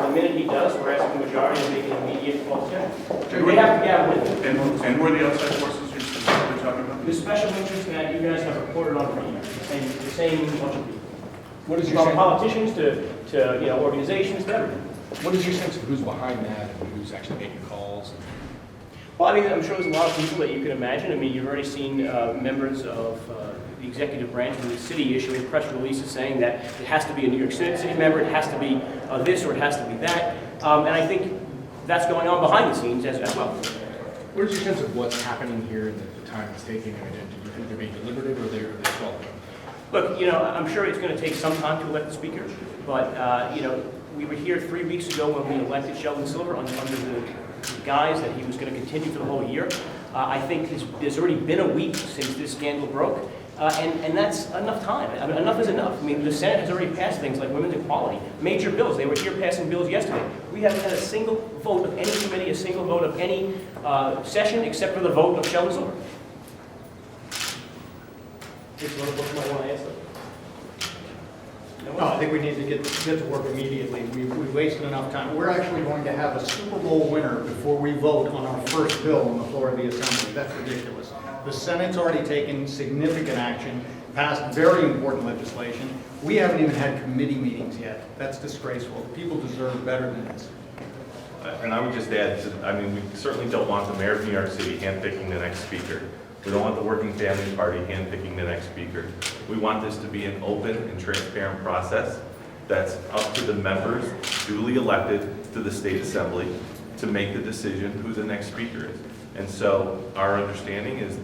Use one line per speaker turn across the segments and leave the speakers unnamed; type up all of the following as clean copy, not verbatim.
the minute he does, we're asking the majority to make an immediate public hearing. We have to gather with him.
And who are the outside forces you're specifically talking about?
The special interest that you guys have reported on for years, the same bunch of people.
What is your
From
sense,
politicians to organizations to everything.
what is your sense of who's behind that and who's actually making calls?
Well, I mean, I'm sure there's a lot of people that you can imagine. I mean, you've already seen members of the executive branch of the city issuing press releases saying that it has to be a New York City member, it has to be this, or it has to be that. And I think that's going on behind the scenes as well.
What is your sense of what's happening here and the time it's taking? I mean, do you think they're being deliberative or they're well?
Look, you know, I'm sure it's going to take some time to elect the speaker, but, you know, we were here 3 weeks ago when we elected Sheldon Silver under the guise that he was going to continue for the whole year. I think there's already been a week since this scandal broke, and that's enough time. I mean, enough is enough. I mean, the Senate has already passed things like women's equality, major bills. They were here passing bills yesterday. We haven't had a single vote of any committee, a single vote of any session, except for the vote of Sheldon Silver. Is there what you might want to ask them?
No, I think we need to get to work immediately. We've wasted enough time. We're actually going to have a Super Bowl winner before we vote on our first bill on the floor of the Assembly. That's ridiculous. The Senate's already taken significant action, passed very important legislation. We haven't even had committee meetings yet. That's disgraceful. People deserve better than this.
And I would just add, I mean, we certainly don't want the mayor of New York City handpicking the next speaker. We don't want the Working Families Party handpicking the next speaker. We want this to be an open and transparent process that's up to the members duly elected to the state assembly to make the decision who the next speaker is. And so our understanding is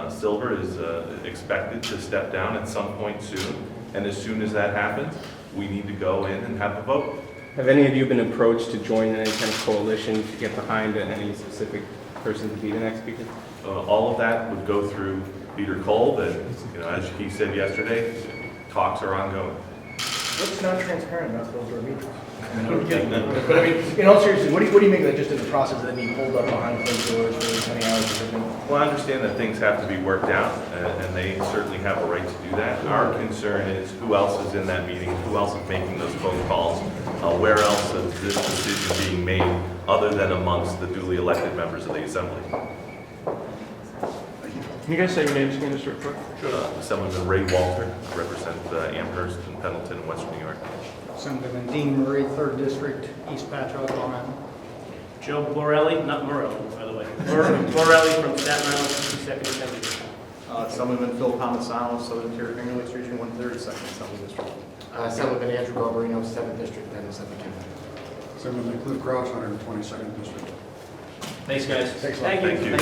Silver is expected to step down at some point soon. And as soon as that happens, we need to go in and have a vote.
Have any of you been approached to join any kind of coalition to get behind any specific person to be the next speaker?
All of that would go through Peter Kolb, and as he said yesterday, talks are ongoing.
What's not transparent about those meetings? But I mean, in all seriousness, what do you make of that just in the process of that being pulled up behind closed doors for 20 hours or something?
Well, I understand that things have to be worked out, and they certainly have a right to do that. Our concern is who else is in that meeting, who else is making those phone calls, where else is this decision being made other than amongst the duly elected members of the Assembly.
Can you guys say your names again, just real quick?
Assemblyman Ray Walter, I represent Amherst and Pendleton in Western New York.
Assemblyman Dean Murray, 3rd District, East Patchogue, Long Island.
Joe Borelli, not Morelli, by the way. Borelli from Staten Island, 62nd Assembly District.
Assemblyman Phil Palmisano, Southern Tier Finger Lakes Region 132nd Assembly District.
Assemblyman Andrew Garbarino, 7th District, and 7th County.
Assemblyman Cliff Crouch, 122nd District.
Thanks, guys.
Thanks a lot.
Thank you.
Thank you.